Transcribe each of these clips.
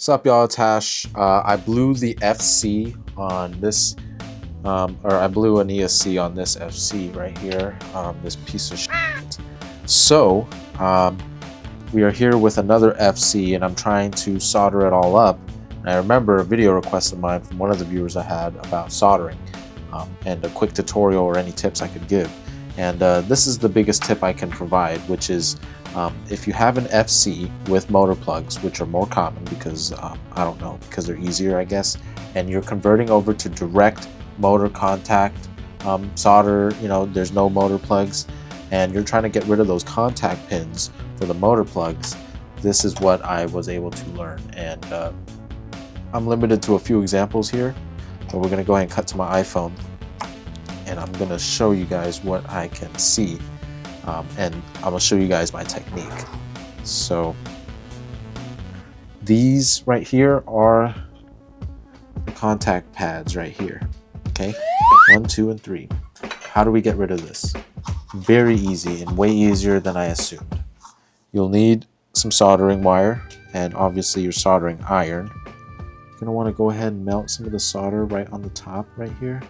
What's up, y'all? It's Hash. I blew the FC on this, or I blew an ESC on this FC right here, this piece of shit. So, we are here with another FC, and I'm trying to solder it all up. And I remember a video request of mine from one of the viewers I had about soldering, and a quick tutorial or any tips I could give. And this is the biggest tip I can provide, which is if you have an FC with motor plugs, which are more common because, I don't know, because they're easier, I guess, and you're converting over to direct motor contact solder, you know, there's no motor plugs, and you're trying to get rid of those contact pins for the motor plugs, this is what I was able to learn. And I'm limited to a few examples here, but we're going to go ahead and cut to my iPhone, and I'm going to show you guys what I can see. And I'm going to show you guys my technique. So these right here are the contact pads right here. Okay, 1, 2, and 3. How do we get rid of this? Very easy and way easier than I assumed. You'll need some soldering wire and obviously your soldering iron. You're going to want to go ahead and melt some of the solder right on the top right here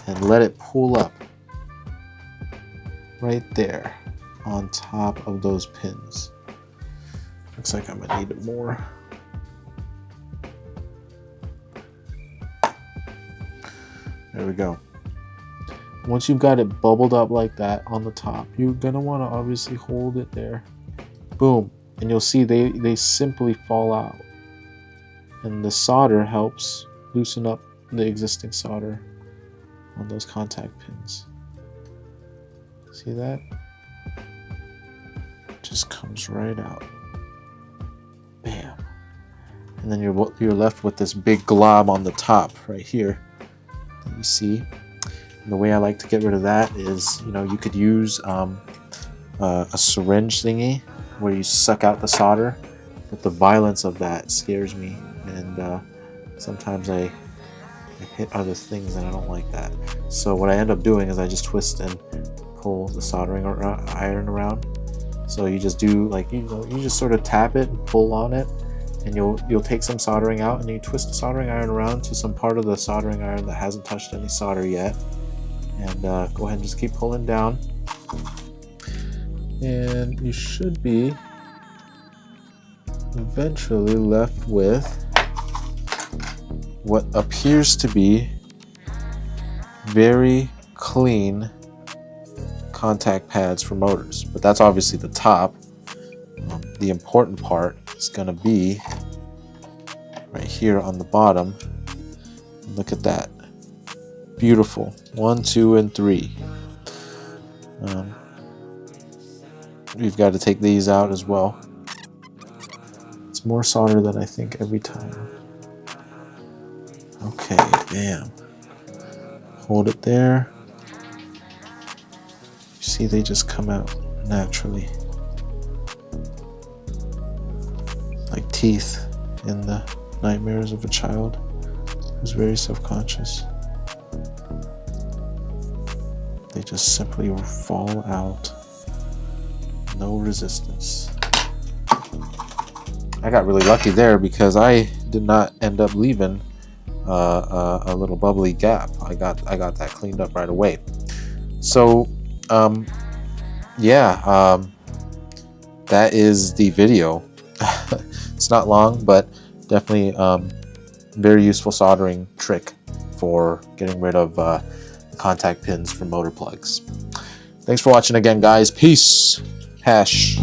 and let it pull up right there on top of those pins. Looks like I'm gonna need more. There we go. Once you've got it bubbled up like that on the top, you're gonna want to obviously hold it there. Boom. And you'll see they simply fall out. And the solder helps loosen up the existing solder on those contact pins. See that? Just comes right out. Bam. And then you're left with this big glob on the top right here that you see. And the way I like to get rid of that is, you know, you could use a syringe thingy where you suck out the solder, but the violence of that scares me, and sometimes I hit other things and I don't like that. So what I end up doing is I just twist and pull the soldering iron around. So you just do, like, you know, you just sort of tap it and pull on it, and you'll take some soldering out, and you twist the soldering iron around to some part of the soldering iron that hasn't touched any solder yet, and go ahead and just keep pulling down, and you should be eventually left with what appears to be very clean contact pads for motors, but that's obviously the top. The important part is going to be right here on the bottom. Look at that. Beautiful. 1, 2, and 3. We've got to take these out as well. It's more solder than I think every time. Okay, bam. Hold it there. See, they just come out naturally, like teeth in the nightmares of a child who's very self-conscious. They just simply fall out. No resistance. I got really lucky there because I did not end up leaving a little bubbly gap. I got that cleaned up right away. So that is the video. It's not long, but definitely very useful soldering trick for getting rid of contact pins for motor plugs. Thanks for watching again, guys. Peace. Hash.